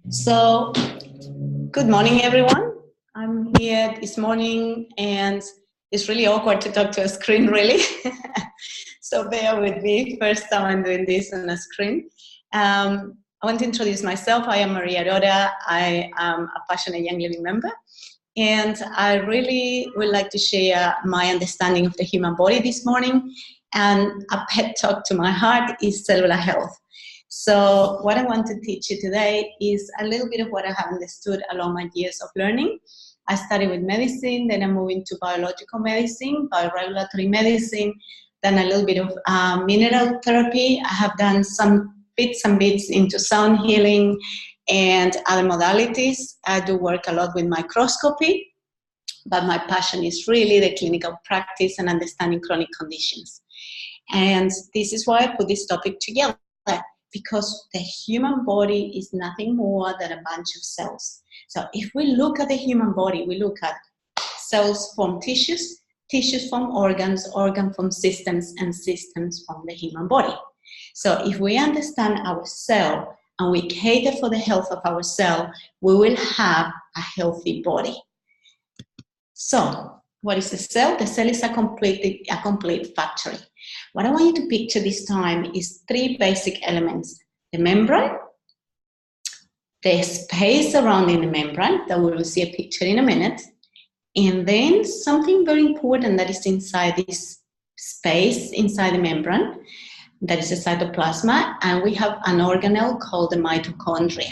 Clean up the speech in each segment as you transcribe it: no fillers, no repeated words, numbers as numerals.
So, good morning, everyone. I'm here this morning, and it's really awkward to talk to a screen, really. So bear with me. First time I'm doing this on a screen. I want to introduce myself. I am Maria Arora. I am a passionate Young Living member, and I really would like to share my understanding of the human body this morning. And a pet talk to my heart is cellular health. So what I want to teach you today is a little bit of what I have understood along my years of learning. I started with medicine, then I moved into biological medicine, bioregulatory medicine, then a little bit of mineral therapy. I have done some bits and bits into sound healing and other modalities. I do work a lot with microscopy, but my passion is really the clinical practice and understanding chronic conditions. And this is why I put this topic together, because the human body is nothing more than a bunch of cells. So if we look at the human body, we look at cells from tissues, tissues from organs, organs from systems, and systems from the human body. So if we understand our cell and we cater for the health of our cell, we will have a healthy body. So what is the cell? The cell is a complete factory. What I want you to picture this time is three basic elements: the membrane, the space surrounding the membrane, that we will see a picture in a minute, and then something very important that is inside this space, inside the membrane, that is the cytoplasma, and we have an organelle called the mitochondria.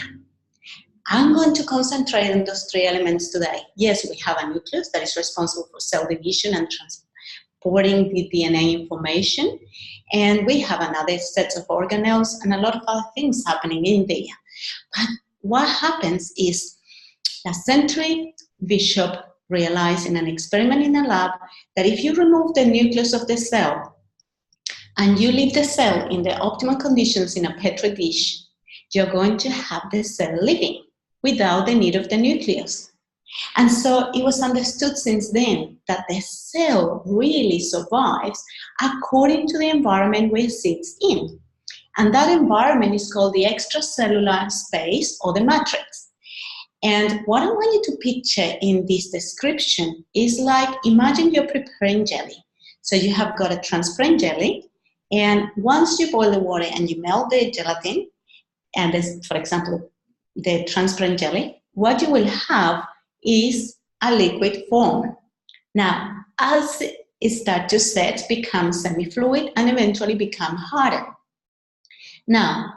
I'm going to concentrate on those three elements today. Yes, we have a nucleus that is responsible for cell division and transporting the DNA information, and we have another set of organelles and a lot of other things happening in there. But what happens is that Century Bishop realized in an experiment in a lab that if you remove the nucleus of the cell and you leave the cell in the optimal conditions in a petri dish, you're going to have the cell living without the need of the nucleus. And so it was understood since then that the cell really survives according to the environment where it sits in. And that environment is called the extracellular space or the matrix. And what I want you to picture in this description is like, imagine you're preparing jelly. So you have got a transparent jelly, and once you boil the water and you melt the gelatin, and this, for example, the transparent jelly, what you will have is a liquid form. Now, as it starts to set, becomes semi-fluid and eventually become harder. Now,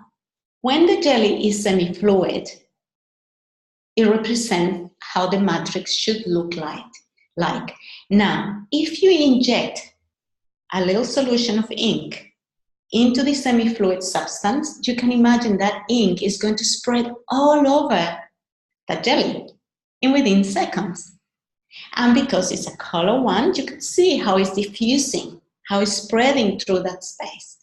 when the jelly is semi-fluid, it represents how the matrix should look like. Now, if you inject a little solution of ink into the semi-fluid substance, you can imagine that ink is going to spread all over the jelly in within seconds. And because it's a color one, you can see how it's diffusing, how it's spreading through that space.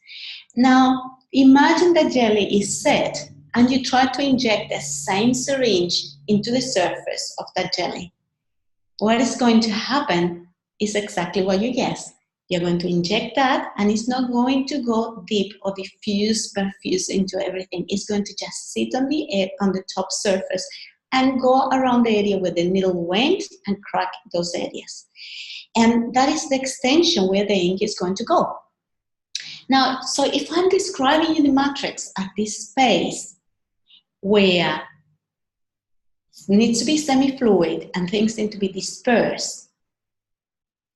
Now, imagine the jelly is set and you try to inject the same syringe into the surface of that jelly. What is going to happen is exactly what you guessed. You're going to inject that, and it's not going to go deep or perfuse into everything. It's going to just sit on the top surface and go around the area where the needle went and crack those areas. And that is the extension where the ink is going to go. Now, so if I'm describing you the matrix at this space where it needs to be semi-fluid and things need to be dispersed,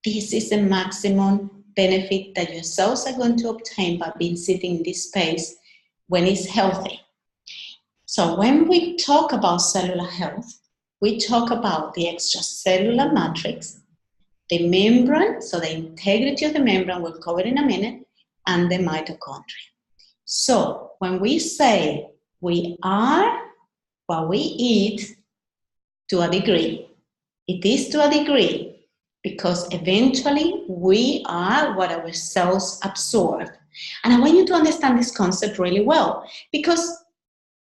this is the maximum benefit that your cells are going to obtain by being sitting in this space when it's healthy. So when we talk about cellular health, we talk about the extracellular matrix, the membrane, so the integrity of the membrane, we'll cover in a minute, and the mitochondria. So when we say we are what we eat to a degree, it is to a degree, because eventually we are what our cells absorb. And I want you to understand this concept really well, because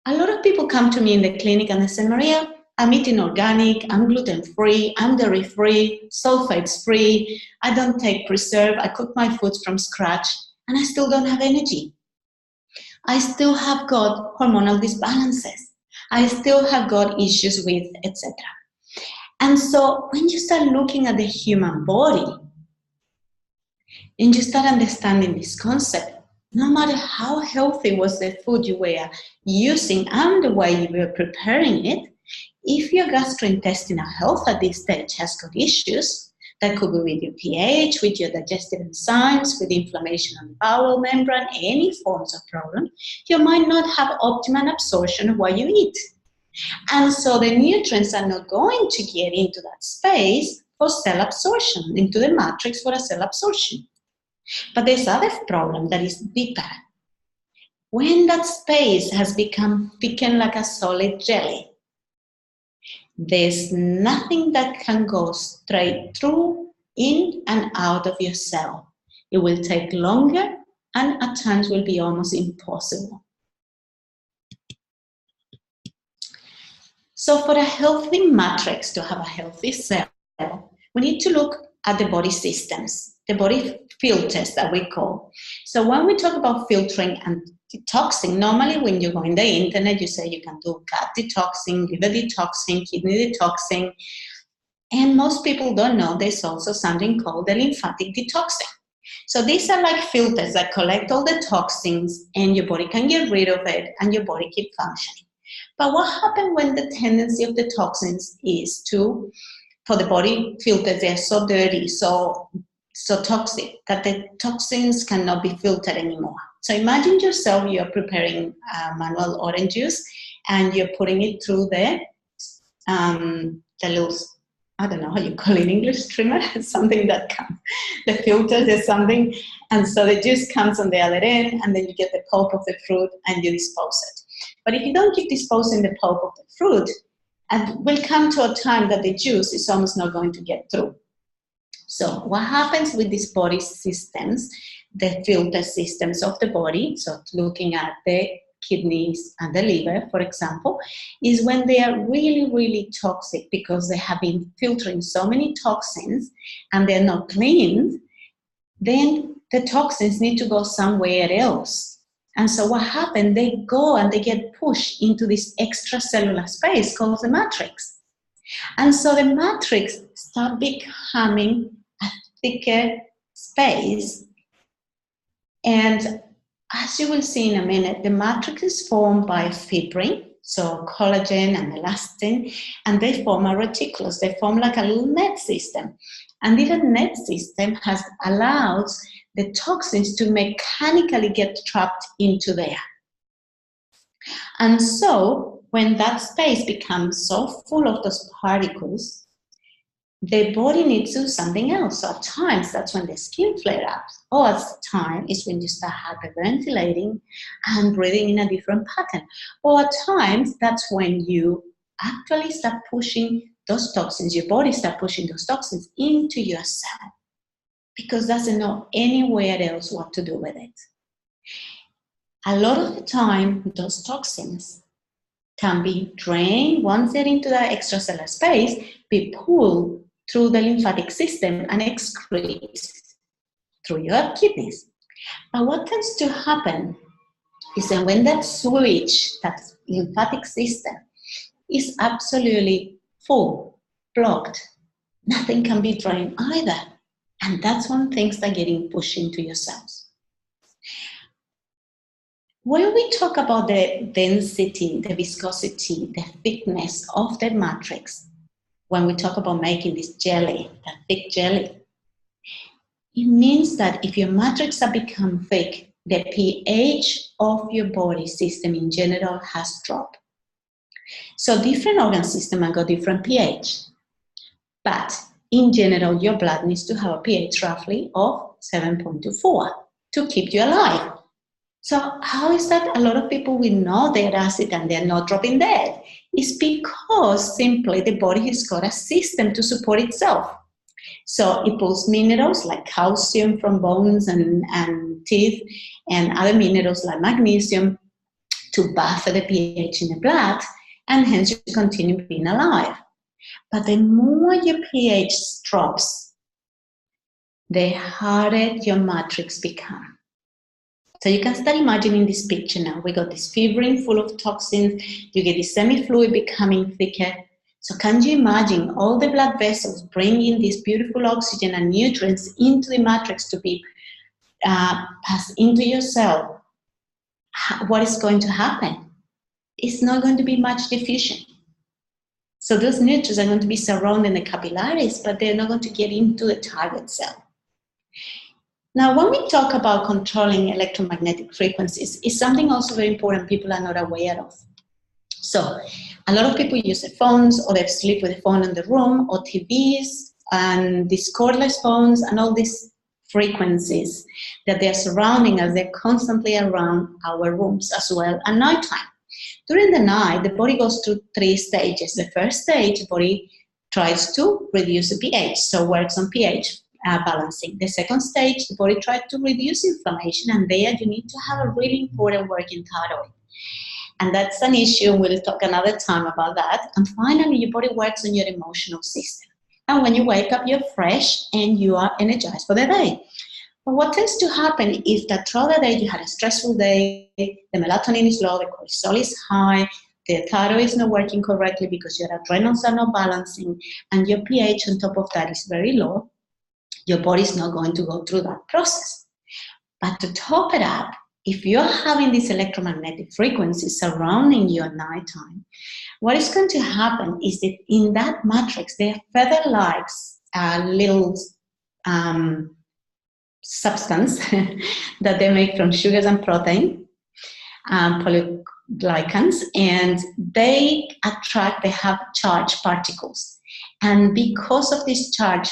a lot of people come to me in the clinic and they say, Maria, I'm eating organic, I'm gluten-free, I'm dairy-free, sulfates-free, I don't take preserve, I cook my foods from scratch, and I still don't have energy. I still have got hormonal disbalances. I still have got issues with, etc. And so when you start looking at the human body and you start understanding this concept, no matter how healthy was the food you were using and the way you were preparing it, if your gastrointestinal health at this stage has got issues, that could be with your pH, with your digestive enzymes, with inflammation on the bowel membrane, any forms of problem, you might not have optimal absorption of what you eat. And so the nutrients are not going to get into that space for cell absorption, into the matrix for a cell absorption. But there's other problem that is deeper. When that space has become thickened like a solid jelly, there's nothing that can go straight through, in and out of your cell. It will take longer and at times will be almost impossible. So for a healthy matrix to have a healthy cell, we need to look at the body systems, the body filters that we call. So when we talk about filtering and detoxing, normally when you go in the internet, you say you can do gut detoxing, liver detoxing, kidney detoxing. And most people don't know there's also something called the lymphatic detoxing. So these are like filters that collect all the toxins and your body can get rid of it and your body keep functioning. But what happens when the tendency of the toxins is for the body filters, they're so dirty, so toxic, that the toxins cannot be filtered anymore. So imagine yourself, you're preparing manual orange juice and you're putting it through the little, I don't know how you call it in English, streamer, something that comes, the filter, there's something, and so the juice comes on the other end and then you get the pulp of the fruit and you dispose it. But if you don't keep disposing the pulp of the fruit, and will come to a time that the juice is almost not going to get through. So what happens with these body systems, the filter systems of the body, so looking at the kidneys and the liver, for example, is when they are really, really toxic because they have been filtering so many toxins and they're not cleaned, then the toxins need to go somewhere else. And so what happened, they go and they get pushed into this extracellular space called the matrix. And so the matrix starts becoming a thicker space. And as you will see in a minute, the matrix is formed by fibrin, so collagen and elastin, and they form a reticulus. They form like a little net system. And this net system has allowed the toxins to mechanically get trapped into there. And so when that space becomes so full of those particles, the body needs to do something else. So at times, that's when the skin flare-ups. Or at times, is when you start hyperventilating and breathing in a different pattern. Or at times, that's when you actually start pushing those toxins, your body start pushing those toxins into your cell, because it doesn't know anywhere else what to do with it. A lot of the time, those toxins can be drained once they're into that extracellular space, be pulled through the lymphatic system and excreted through your kidneys. But what tends to happen is that when that switch, that lymphatic system, is absolutely full, blocked, nothing can be drained either. And that's when things are getting pushed into your cells. When we talk about the density, the viscosity, the thickness of the matrix, when we talk about making this jelly, that thick jelly, it means that if your matrix has become thick, the pH of your body system in general has dropped. So different organ systems have got different pH. But in general, your blood needs to have a pH roughly of 7.24 to keep you alive. So how is that a lot of people will know their acid and they're not dropping dead? It's because simply the body has got a system to support itself. So it pulls minerals like calcium from bones and teeth and other minerals like magnesium to buffer the pH in the blood, and hence you continue being alive. But the more your pH drops, the harder your matrix becomes. So you can start imagining this picture now. We got this fibrin full of toxins. You get this semi-fluid becoming thicker. So can you imagine all the blood vessels bringing this beautiful oxygen and nutrients into the matrix to be passed into your cell? What is going to happen? It's not going to be much diffusion. So those nutrients are going to be surrounding the capillaries, but they're not going to get into the target cell. Now, when we talk about controlling electromagnetic frequencies, it's something also very important people are not aware of. So a lot of people use their phones, or they sleep with a phone in the room, or TVs, and these cordless phones, and all these frequencies that they're surrounding us, they're constantly around our rooms as well at nighttime. During the night, the body goes through 3 stages. The first stage, the body tries to reduce the pH, so works on pH balancing. The second stage, the body tries to reduce inflammation, and there you need to have a really important working thyroid. And that's an issue, and we'll talk another time about that. And finally, your body works on your emotional system. And when you wake up, you're fresh and you are energized for the day. But what tends to happen is that throughout the day, you had a stressful day, the melatonin is low, the cortisol is high, the thyroid is not working correctly because your adrenals are not balancing, and your pH on top of that is very low. Your body is not going to go through that process. But to top it up, if you're having these electromagnetic frequencies surrounding you at nighttime, what is going to happen is that in that matrix, there are feather-like little substance that they make from sugars and protein, polyglycans, and they have charged particles. And because of these charged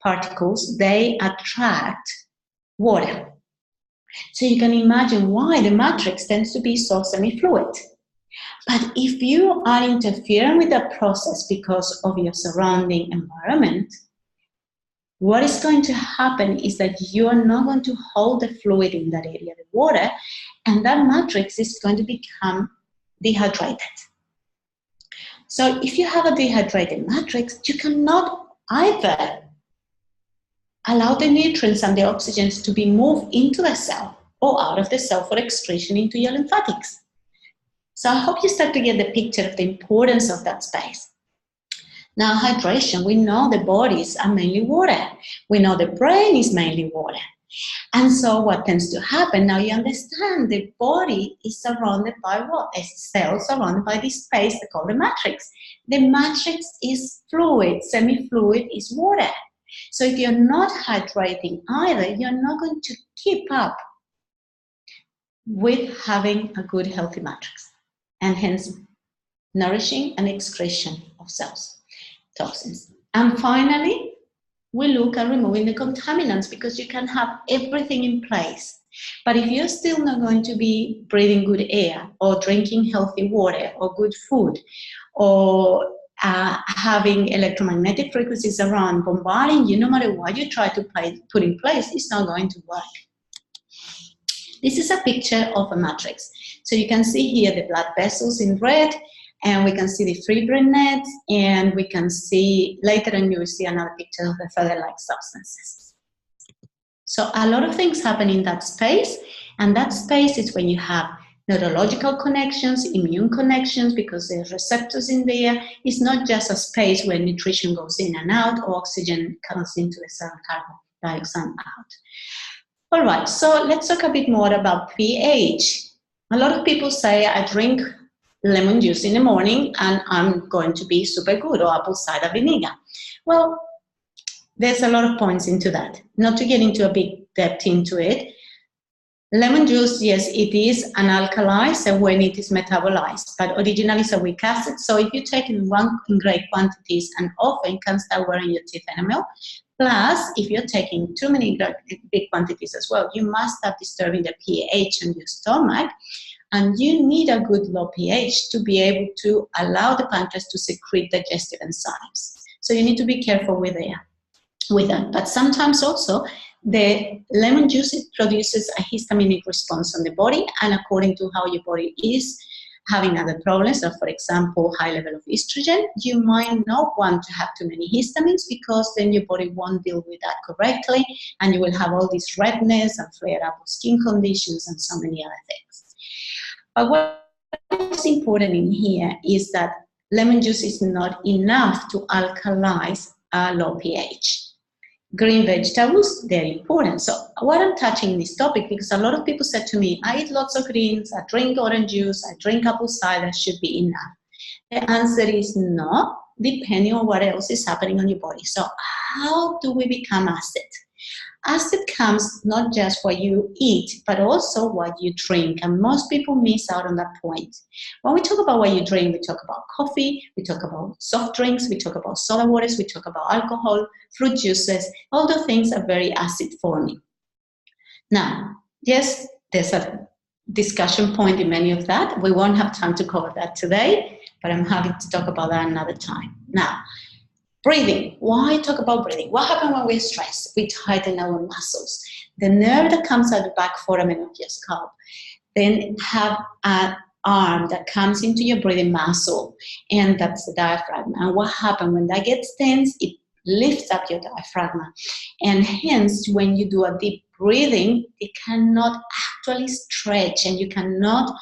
particles, they attract water. So you can imagine why the matrix tends to be so semi-fluid. But if you are interfering with that process because of your surrounding environment, what is going to happen is that you are not going to hold the fluid in that area, the water, and that matrix is going to become dehydrated. So if you have a dehydrated matrix, you cannot either allow the nutrients and the oxygens to be moved into the cell or out of the cell for excretion into your lymphatics. So I hope you start to get the picture of the importance of that space. Now, hydration, we know the bodies are mainly water. We know the brain is mainly water. And so what tends to happen, now you understand the body is surrounded by what? A cell surrounded by this space they call the matrix. The matrix is fluid, semi-fluid is water. So if you're not hydrating either, you're not going to keep up with having a good healthy matrix, and hence nourishing and excretion of cells, toxins. And finally, we look at removing the contaminants, because you can have everything in place. But if you're still not going to be breathing good air or drinking healthy water or good food or having electromagnetic frequencies around bombarding you, no matter what you try to put in place, it's not going to work. This is a picture of a matrix. So you can see here the blood vessels in red, and we can see the fibrin nets, and we can see later on you will see another picture of the feather-like substances. So a lot of things happen in that space, and that space is when you have neurological connections, immune connections, because there's receptors in there. It's not just a space where nutrition goes in and out, or oxygen comes into the cell, carbon dioxide out. All right, so let's talk a bit more about pH. A lot of people say, I drink lemon juice in the morning and I'm going to be super good, or apple cider vinegar. Well, there's a lot of points into that. Not to get into a big depth into it. Lemon juice, yes, it is an alkali, so when it is metabolized, but originally it's a weak acid. So if you take it in great quantities and often, can start wearing your teeth enamel. Plus, if you're taking too many big quantities as well, you must start disturbing the pH in your stomach. And you need a good low pH to be able to allow the pancreas to secrete digestive enzymes. So you need to be careful with that. But sometimes also, the lemon juice produces a histaminic response on the body, and according to how your body is having other problems, or for example, high level of estrogen, you might not want to have too many histamines, because then your body won't deal with that correctly, and you will have all this redness and flare up of skin conditions and so many other things. But what's important in here is that lemon juice is not enough to alkalize a low pH. Green vegetables, they're important. So what I'm touching this topic, because a lot of people said to me, I eat lots of greens, I drink orange juice, I drink apple cider, should be enough. The answer is no, depending on what else is happening on your body. So how do we become acid? Acid comes not just what you eat, but also what you drink. And most people miss out on that point. When we talk about what you drink, we talk about coffee, we talk about soft drinks, we talk about soda waters, we talk about alcohol, fruit juices. All those things are very acid forming. Now, yes, there's a discussion point in many of that. We won't have time to cover that today, but I'm happy to talk about that another time. Now, breathing. Why talk about breathing? What happens when we're stressed? We tighten our muscles. The nerve that comes out the back foramen of your scalp then have an arm that comes into your breathing muscle, and that's the diaphragm. And what happens when that gets tense? It lifts up your diaphragm. And hence, when you do a deep breathing, it cannot actually stretch, and you cannot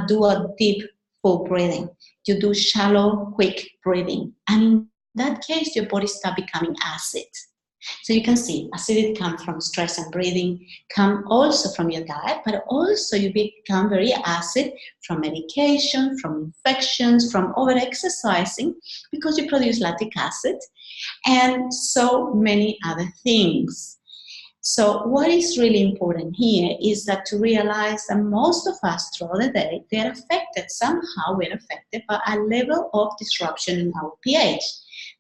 do a deep, full breathing. You do shallow, quick breathing. And in that case, your body starts becoming acid. So you can see acidity comes from stress and breathing, come also from your diet, but also you become very acid from medication, from infections, from over-exercising, because you produce lactic acid, and so many other things. So what is really important here is that to realize that most of us throughout the day, they're affected, somehow we're affected by a level of disruption in our pH.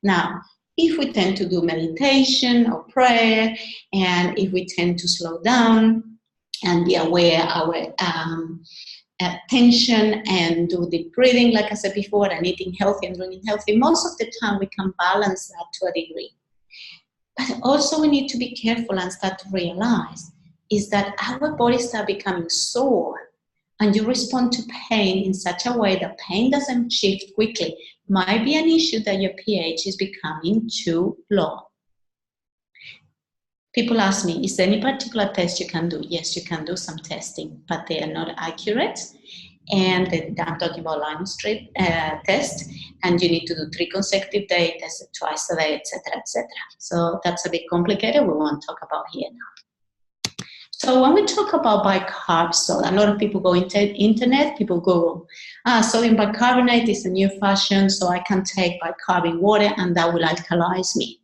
Now, if we tend to do meditation or prayer, and if we tend to slow down and be aware of our attention and do deep breathing, like I said before, and eating healthy and drinking healthy, most of the time we can balance that to a degree. But also we need to be careful and start to realize is that our bodies start becoming sore, and you respond to pain in such a way that pain doesn't shift quickly. Might be an issue that your pH is becoming too low. People ask me, is there any particular test you can do? Yes, you can do some testing, but they are not accurate. And I'm talking about line strip test, and you need to do 3 consecutive days, test it twice a day, etc., etc. So that's a bit complicated. We won't talk about here now. So when we talk about bicarb soda, a lot of people go into internet, people Google, sodium bicarbonate is a new fashion, so I can take bicarb in water and that will alkalize me.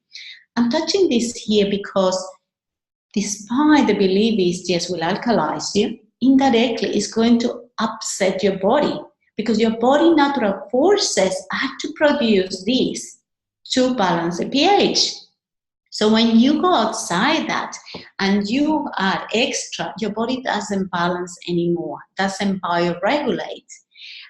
I'm touching this here because despite the belief is yes, will alkalize you, indirectly it's going to upset your body, because your body natural forces have to produce this to balance the pH. So when you go outside that and you add extra, your body doesn't balance anymore, doesn't bioregulate,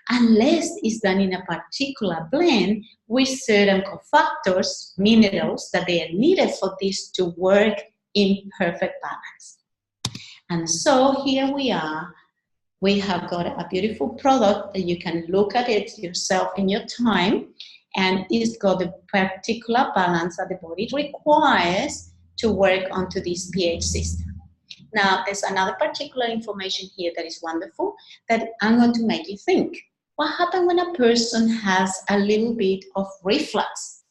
unless it's done in a particular blend with certain cofactors, minerals, that they are needed for this to work in perfect balance. And so here we are. We have got a beautiful product that you can look at it yourself in your time, and it's got the particular balance that the body requires to work onto this pH system. Now, there's another particular information here that is wonderful that I'm going to make you think. What happens when a person has a little bit of reflux?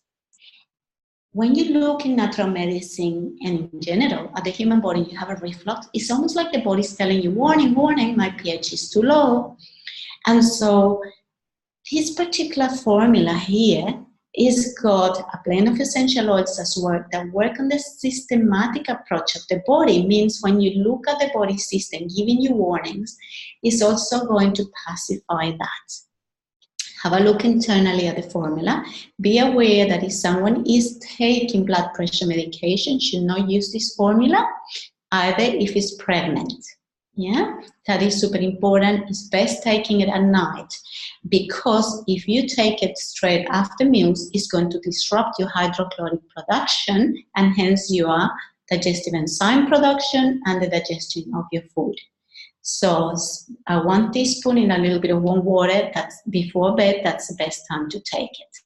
When you look in natural medicine and in general at the human body, you have a reflux, it's almost like the body's telling you, warning, warning, my pH is too low. And so this particular formula here is got a blend of essential oils that work on the systematic approach of the body. Means when you look at the body system giving you warnings, it's also going to pacify that. Have a look internally at the formula. Be aware that if someone is taking blood pressure medication, should not use this formula, either if it's pregnant. Yeah, that is super important. It's best taking it at night, because if you take it straight after meals, it's going to disrupt your hydrochloric production and hence your digestive enzyme production and the digestion of your food. So 1 teaspoon in a little bit of warm water, that's before bed, that's the best time to take it.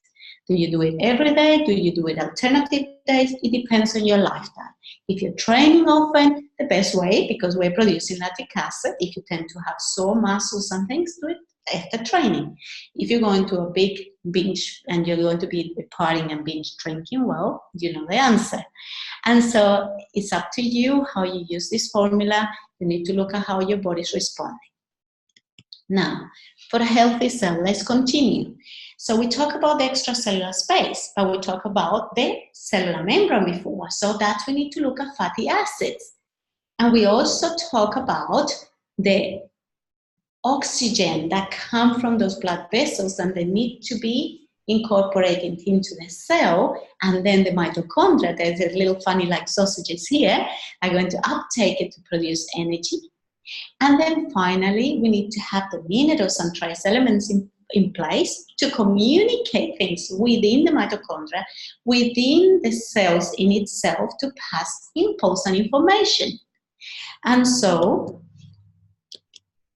Do you do it every day? Do you do it alternative days? It depends on your lifestyle. If you're training often, the best way, because we're producing lactic acid, if you tend to have sore muscles and things, do it after training. If you're going to a big binge and you're going to be partying and binge drinking, well, you know the answer. And so it's up to you how you use this formula. You need to look at how your body's responding. Now, for a healthy cell, let's continue. So we talk about the extracellular space, but we talk about the cellular membrane before. So that's we need to look at fatty acids. And we also talk about the oxygen that come from those blood vessels, and they need to be incorporated into the cell, and then the mitochondria, there's a little funny like sausages here, are going to uptake it to produce energy. And then finally, we need to have the minerals and trace elements in place to communicate things within the mitochondria, within the cells in itself, to pass impulse and information. And so,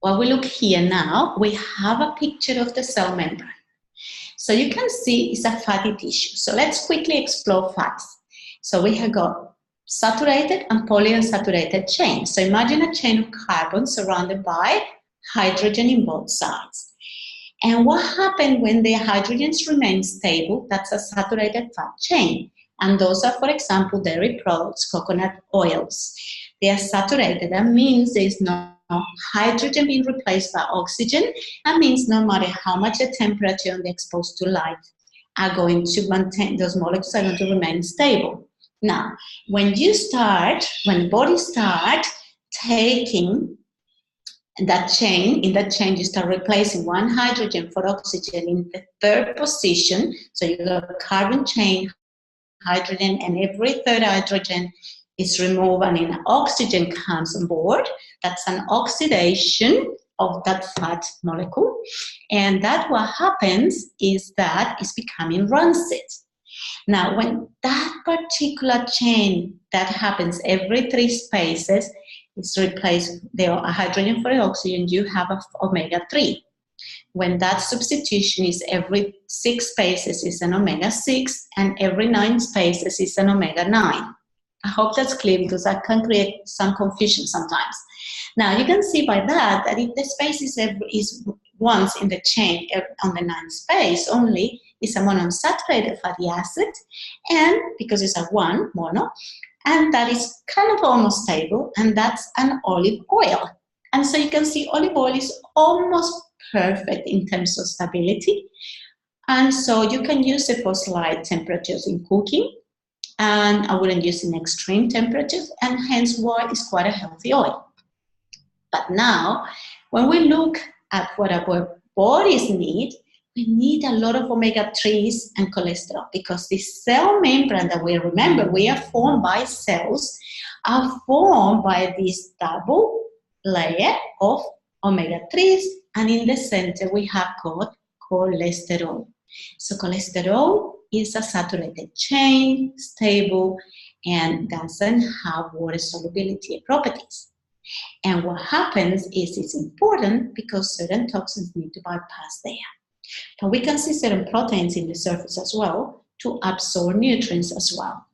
when we look here now, we have a picture of the cell membrane. So you can see it's a fatty tissue. So let's quickly explore fats. So we have got saturated and polyunsaturated chains. So imagine a chain of carbon surrounded by hydrogen in both sides. And what happens when the hydrogens remain stable? That's a saturated fat chain. And those are, for example, dairy products, coconut oils. They are saturated. That means there is no hydrogen being replaced by oxygen. That means no matter how much the temperature and they're exposed to light are going to maintain, those molecules are going to remain stable. Now, when the body starts taking that chain, in that chain you start replacing one hydrogen for oxygen in the third position. So you have a carbon chain, hydrogen, and every third hydrogen is removed and an oxygen comes on board. That's an oxidation of that fat molecule. And that what happens is that it's becoming rancid. Now, when that particular chain that happens every 3 spaces is replaced the hydrogen for the oxygen, you have a omega-3. When that substitution is every 6 spaces is an omega-6, and every 9 spaces is an omega-9. I hope that's clear because that can create some confusion sometimes. Now, you can see by that if the space is once in the chain on the 9th space only, it's a monounsaturated fatty acid, and because it's a 1 mono, and that is kind of almost stable, and that's an olive oil. And so you can see olive oil is almost perfect in terms of stability. And so you can use it for slight temperatures in cooking, and I wouldn't use in extreme temperatures, and hence why it's quite a healthy oil. But now, when we look at what our bodies need, we need a lot of omega-3s and cholesterol, because the cell membrane that we remember, we are formed by cells, are formed by this double layer of omega-3s, and in the center we have got cholesterol. So cholesterol is a saturated chain, stable, and doesn't have water solubility properties. And what happens is it's important because certain toxins need to bypass there. But we can see certain proteins in the surface as well to absorb nutrients as well.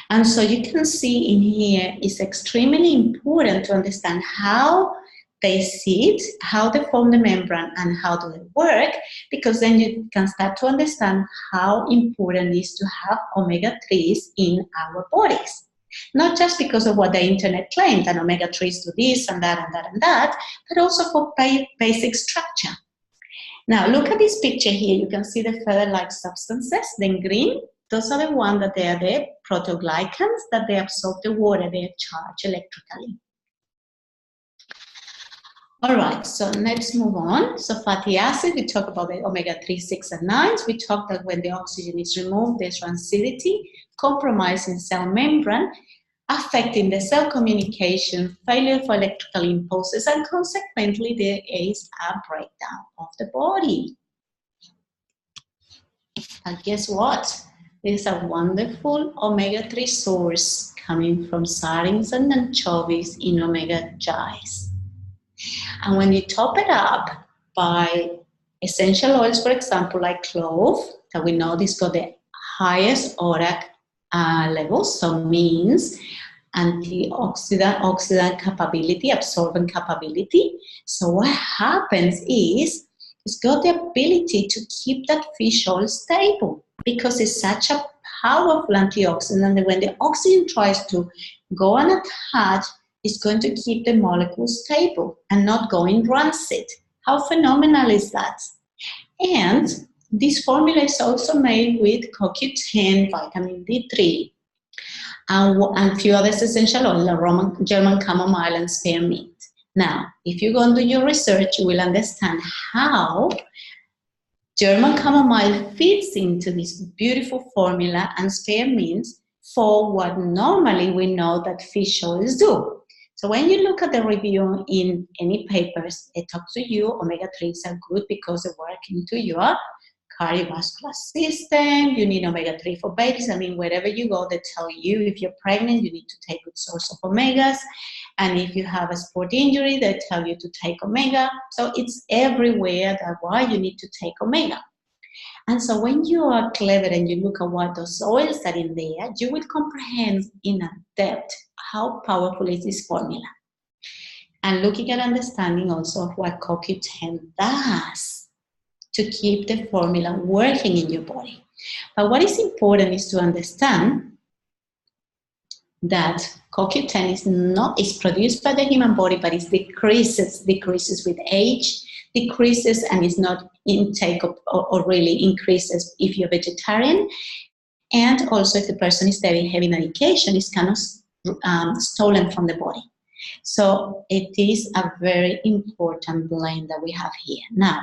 And so you can see in here it's extremely important to understand how they sit, how they form the membrane, and how do they work, because then you can start to understand how important it is to have omega-3s in our bodies. Not just because of what the internet claimed, that omega-3s do this and that and that and that, but also for basic structure. Now, look at this picture here. You can see the feather-like substances. Then green, those are the ones that they are the proteoglycans, that they absorb the water, they are charged electrically. All right, so let's move on. So fatty acid, we talk about the omega-3, 6, and 9s. We talk that when the oxygen is removed, there's rancidity, compromising cell membrane, affecting the cell communication, failure for electrical impulses, and consequently there is a breakdown of the body. And guess what? There's a wonderful omega-3 source coming from sardines and anchovies in omega-Jis. And when you top it up by essential oils, for example, like clove, that we know this got the highest ORAC levels, so means antioxidant capability, absorbent capability. So what happens is it's got the ability to keep that fish oil stable because it's such a powerful antioxidant that when the oxygen tries to go and attach, it's going to keep the molecule stable and not going rancid. How phenomenal is that? And this formula is also made with CoQ10, vitamin D3, and a few other essential oils, like German chamomile and spearmint. Now, if you go and do your research, you will understand how German chamomile fits into this beautiful formula and spearmint for what normally we know that fish oils do. So when you look at the review in any papers, it talks to you omega-3s are good because they work into your cardiovascular system. You need omega-3 for babies. I mean, wherever you go, they tell you if you're pregnant, you need to take good source of omegas. And if you have a sport injury, they tell you to take omega. So it's everywhere that's why you need to take omega. And so when you are clever and you look at what those oils are in there, you will comprehend in a depth how powerful is this formula. And looking at understanding also of what CoQ10 does to keep the formula working in your body. But what is important is to understand that CoQ10 is produced by the human body, but it decreases with age, decreases, and is not intake or really increases if you're vegetarian. And also if the person is taking heavy medication, it's kind of stolen from the body. So it is a very important blend that we have here. Now,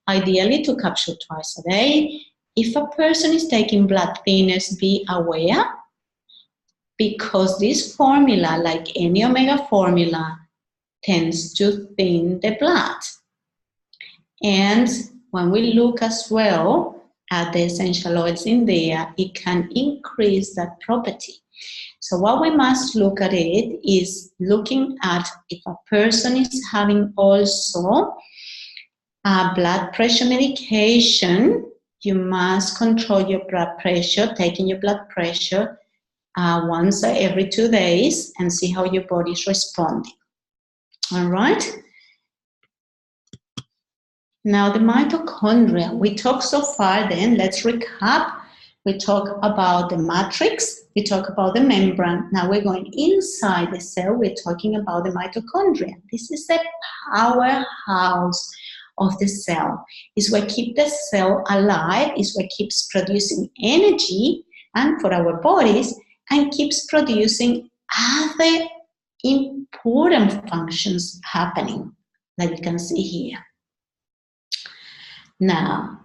ideally 2 capsules twice a day. If a person is taking blood thinners, be aware, because this formula, like any omega formula, tends to thin the blood. And when we look as well at the essential oils in there, it can increase that property. So what we must look at it is looking at if a person is having also a blood pressure medication, you must control your blood pressure, taking your blood pressure once every 2 days and see how your body is responding. All right? Now the mitochondria, we talked so far then, let's recap. We talk about the matrix, we talk about the membrane. Now we're going inside the cell, we're talking about the mitochondria. This is the powerhouse of the cell. It's what keeps the cell alive, it's what keeps producing energy and for our bodies, and keeps producing other important functions happening, like you can see here. Now,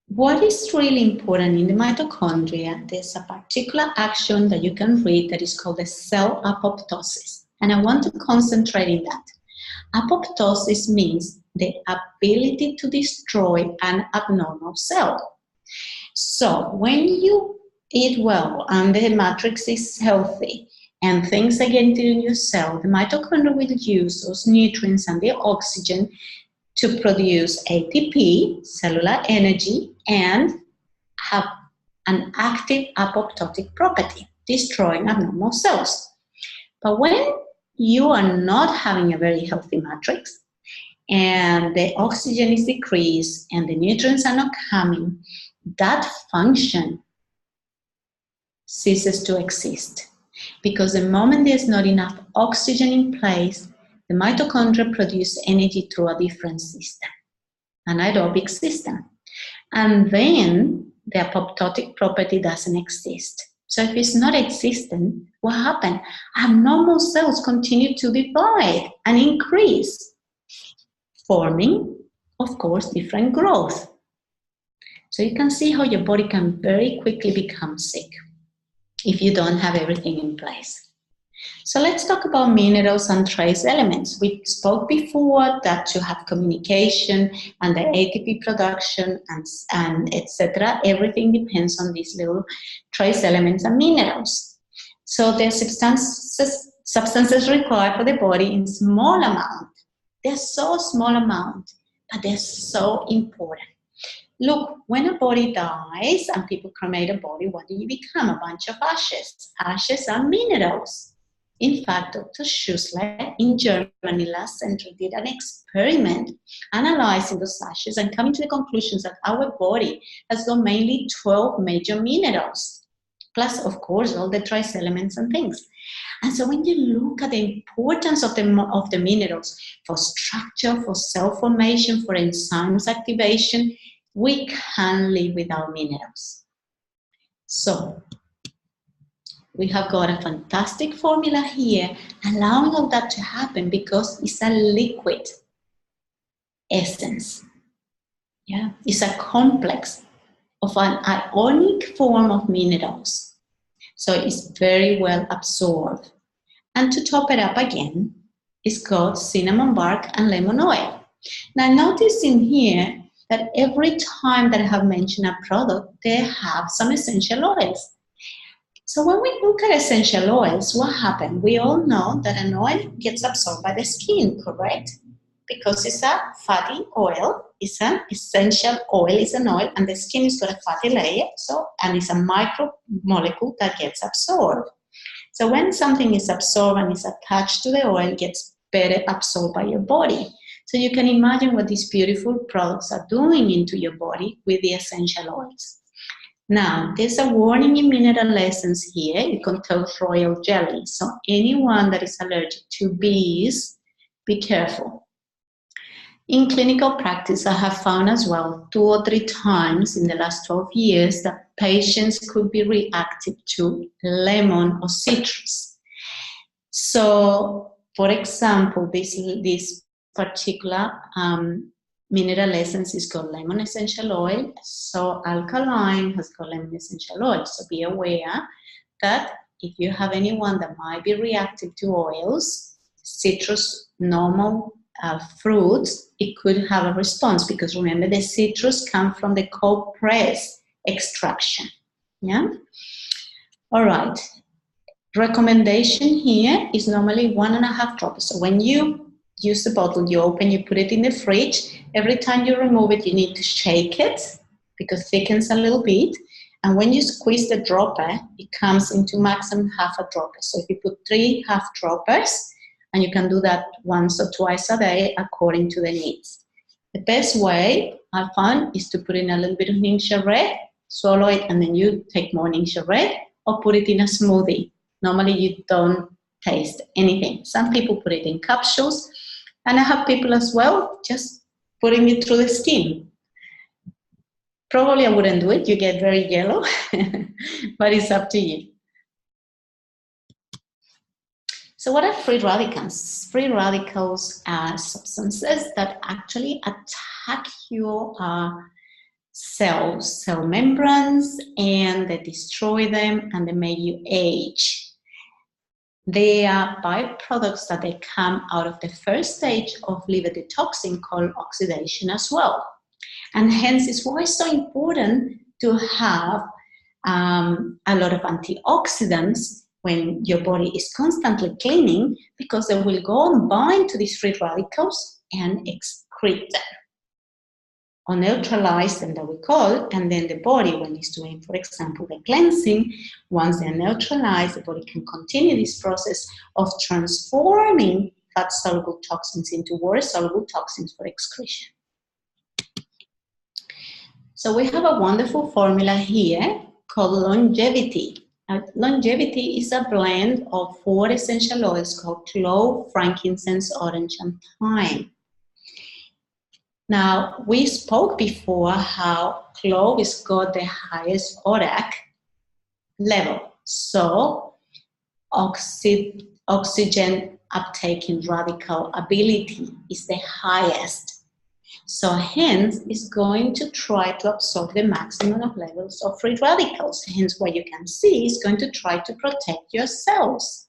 what is really important in the mitochondria, there's a particular action that you can read that is called the cell apoptosis. And I want to concentrate in that. Apoptosis means the ability to destroy an abnormal cell. So when you eat well and the matrix is healthy and things are getting in your cell, the mitochondria will use those nutrients and the oxygen to produce ATP, cellular energy, and have an active apoptotic property, destroying abnormal cells. But when you are not having a very healthy matrix, and the oxygen is decreased, and the nutrients are not coming, that function ceases to exist. Because the moment there's not enough oxygen in place, the mitochondria produce energy through a different system, an aerobic system. And then the apoptotic property doesn't exist. So if it's not existent, what happens? Abnormal cells continue to divide and increase, forming, of course, different growth. So you can see how your body can very quickly become sick if you don't have everything in place. So let's talk about minerals and trace elements. We spoke before that to have communication and the ATP production and etc. Everything depends on these little trace elements and minerals. So the substances required for the body in small amount They're so small amount, but they're so important. Look, when a body dies and people cremate a body, what do you become? A bunch of ashes. Ashes are minerals. In fact, Dr. Schussler in Germany last century did an experiment analyzing those ashes and coming to the conclusions that our body has got mainly 12 major minerals, plus, of course, all the trace elements and things. And so when you look at the importance of the minerals for structure, for cell formation, for enzymes activation, we can live without minerals. So we have got a fantastic formula here, allowing all that to happen because it's a liquid essence. Yeah, it's a complex of an ionic form of minerals. So it's very well absorbed. And to top it up again, it's got cinnamon bark and lemon oil. Now notice in here that every time that I have mentioned a product, they have some essential oils. So when we look at essential oils, what happens? We all know that an oil gets absorbed by the skin, correct? Because it's a fatty oil, it's an essential oil, it's an oil, and the skin has got a fatty layer, and it's a micromolecule that gets absorbed. So when something is absorbed and is attached to the oil, it gets better absorbed by your body. So you can imagine what these beautiful products are doing into your body with the essential oils. Now, there's a warning in mineral essence here. It contains royal jelly. So anyone that is allergic to bees, be careful. In clinical practice, I have found as well 2 or 3 times in the last 12 years that patients could be reactive to lemon or citrus. So, for example, this particular mineral essence is called lemon essential oil. So alkaline has got lemon essential oil. So be aware that if you have anyone that might be reactive to oils, citrus, normal fruits, it could have a response because remember the citrus comes from the cold press extraction. Yeah. All right. Recommendation here is normally 1.5 drops. So when you use the bottle, you open, you put it in the fridge. Every time you remove it, you need to shake it because it thickens a little bit. And when you squeeze the dropper, it comes into maximum 0.5 dropper. So if you put 3 half droppers, and you can do that once or twice a day according to the needs. The best way I found is to put in a little bit of Ningxia Red, swallow it, and then you take more Ningxia Red or put it in a smoothie. Normally you don't taste anything. Some people put it in capsules, and I have people as well just putting it through the skin. Probably I wouldn't do it, you get very yellow, but it's up to you. So what are free radicals? Free radicals are substances that actually attack your cell membranes, and they destroy them and they make you age. They are byproducts that they come out of the first stage of liver detoxing called oxidation as well. And hence it's why it's so important to have a lot of antioxidants when your body is constantly cleaning, because they will go and bind to these free radicals and excrete them or neutralize them, that we call, and then the body, when it's doing, for example, the cleansing, once they're neutralized, the body can continue this process of transforming fat-soluble toxins into water-soluble toxins for excretion. So we have a wonderful formula here called longevity. Now, longevity is a blend of 4 essential oils called clove, frankincense, orange, and thyme. Now, we spoke before how clove has got the highest ORAC level. So, oxygen uptaking radical ability is the highest. So hence, it's going to try to absorb the maximum of levels of free radicals. Hence, what you can see is going to try to protect your cells.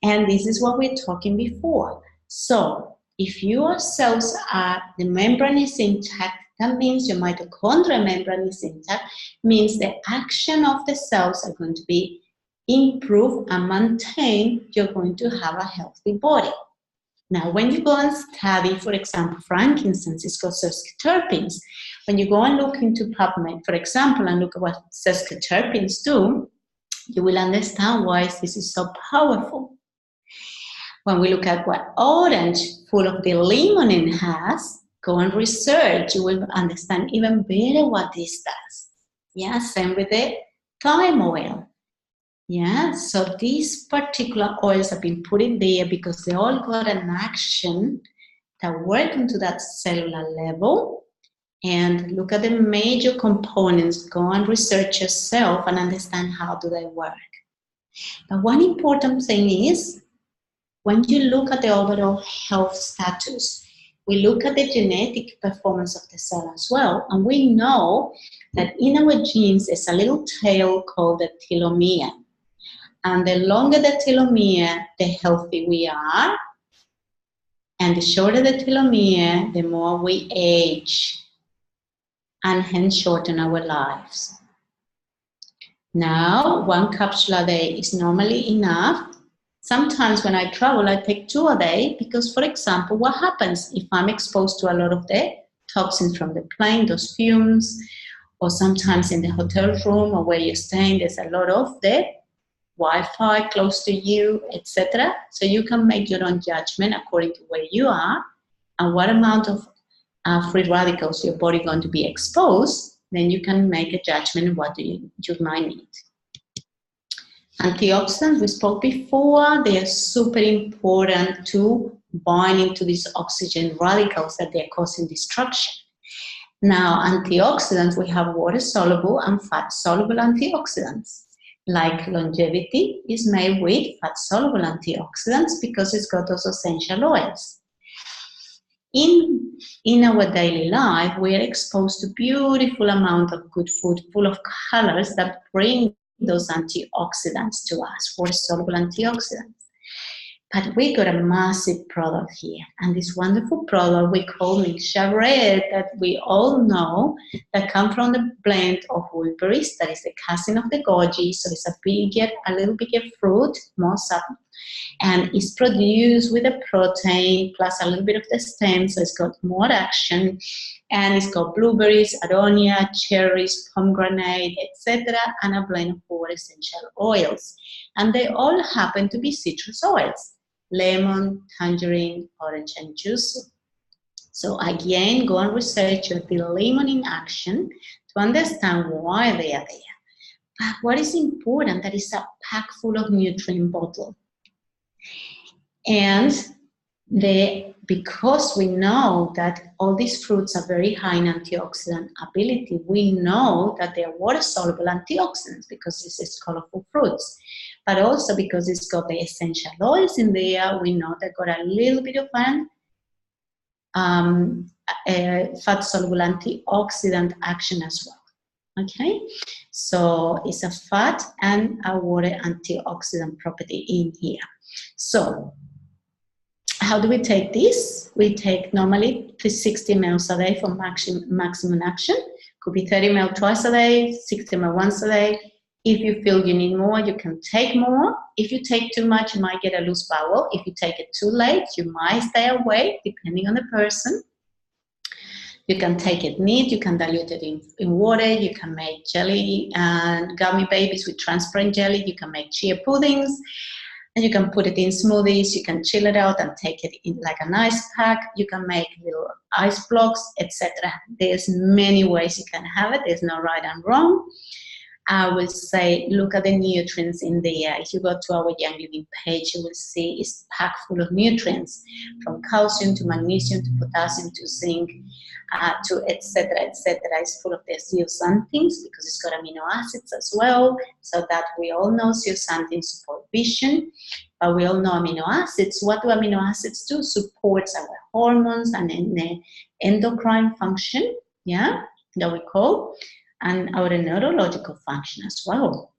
And this is what we're talking before. So if your cells are, the membrane is intact, that means your mitochondrial membrane is intact, means the action of the cells are going to be improved and maintained. You're going to have a healthy body. Now, when you go and study, for example, frankincense, it's got sesquiterpenes. When you go and look into PubMed, for example, and look at what sesquiterpenes do, you will understand why this is so powerful. When we look at what orange full of the limonene has, go and research, you will understand even better what this does. Yeah, same with the thyme oil. Yeah, so these particular oils have been put in there because they all got an action that work into that cellular level. And look at the major components, go and research yourself and understand how do they work. But one important thing is, when you look at the overall health status, we look at the genetic performance of the cell as well, and we know that in our genes there's a little tail called the telomere. And the longer the telomere, the healthier we are, and the shorter the telomere, the more we age, and hence shorten our lives. Now, 1 capsule a day is normally enough. Sometimes when I travel, I take 2 a day because, for example, what happens if I'm exposed to a lot of the toxins from the plane, those fumes, or sometimes in the hotel room or where you're staying, there's a lot of the Wi-Fi close to you, etc. So you can make your own judgment according to where you are and what amount of free radicals your body going to be exposed. Then you can make a judgment what you might need. Antioxidants, we spoke before, they are super important to bind into these oxygen radicals that they're causing destruction. Now, antioxidants, we have water-soluble and fat-soluble antioxidants. Like longevity is made with fat-soluble antioxidants because it's got those essential oils. In our daily life, we are exposed to beautiful amount of good food full of colors that bring those antioxidants to us, water-soluble antioxidants. But we got a massive product here, and this wonderful product we call Mixture Red that we all know that come from the blend of wolberries, that is the cousin of the goji, so it's a little bigger fruit, more supple, and it's produced with a protein plus a little bit of the stem, so it's got more action, and it's got blueberries, aronia, cherries, pomegranate, etc., and a blend of 4 essential oils, and they all happen to be citrus oils. Lemon, tangerine, orange, and juice. So again, go and research the lemon in action to understand why they are there. But what is important, that is a pack full of nutrient bottle. And because we know that all these fruits are very high in antioxidant ability, we know that they are water-soluble antioxidants because this is colorful fruits. But also because it's got the essential oils in there, we know they've got a little bit of fat-soluble antioxidant action as well. Okay, so it's a fat and a water antioxidant property in here. So how do we take this? We take normally 60 ml a day for maximum action. Could be 30 ml twice a day, 60 ml once a day. If you feel you need more, you can take more. If you take too much, you might get a loose bowel. If you take it too late, you might stay awake, depending on the person. You can take it neat, you can dilute it in water, you can make jelly and gummy babies with transparent jelly, you can make chia puddings, and you can put it in smoothies, you can chill it out and take it in like an ice pack, you can make little ice blocks, etc. There's many ways you can have it, there's no right and wrong. I will say, look at the nutrients in there. If you go to our Young Living page, you will see it's packed full of nutrients, from calcium to magnesium to potassium to zinc to etc. etc. It's full of the zeaxanthins because it's got amino acids as well. So that we all know zeaxanthins support vision, but we all know amino acids. What do amino acids do? Supports our hormones and the endocrine function, yeah, that we call, and our neurological function as well.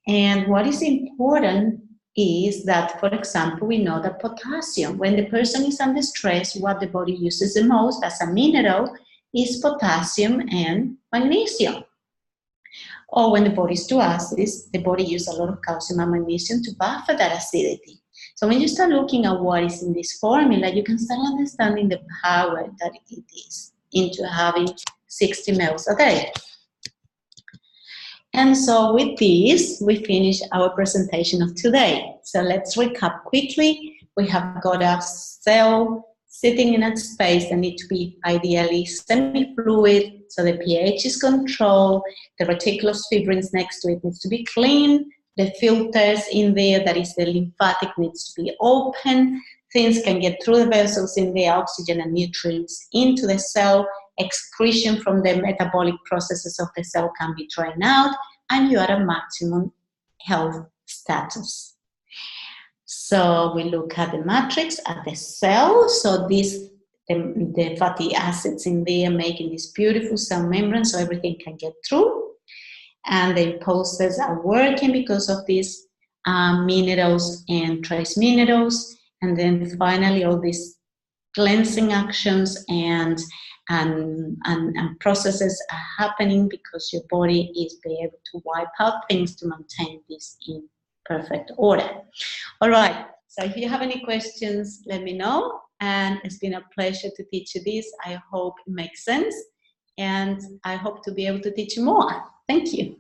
And what is important is that, for example, we know that potassium, when the person is under stress, what the body uses the most as a mineral is potassium and magnesium. Or when the body is too acid, the body uses a lot of calcium and magnesium to buffer that acidity. So when you start looking at what is in this formula, you can start understanding the power that it is into having 60 meals a day. And so with this, we finish our presentation of today. So let's recap quickly. We have got a cell sitting in a space that needs to be ideally semi-fluid, so the pH is controlled, the reticulus fibrins next to it needs to be clean, the filters in there, that is the lymphatic, needs to be open, things can get through the vessels in the oxygen and nutrients into the cell, excretion from the metabolic processes of the cell can be drained out, and you are at maximum health status. So we look at the matrix, at the cell. So the fatty acids in there making this beautiful cell membrane so everything can get through. And the impulses are working because of these minerals and trace minerals. And then finally all these cleansing actions and processes are happening because your body is being able to wipe out things to maintain this in perfect order. All right, so if you have any questions, let me know. And it's been a pleasure to teach you this. I hope it makes sense. And I hope to be able to teach you more. Thank you.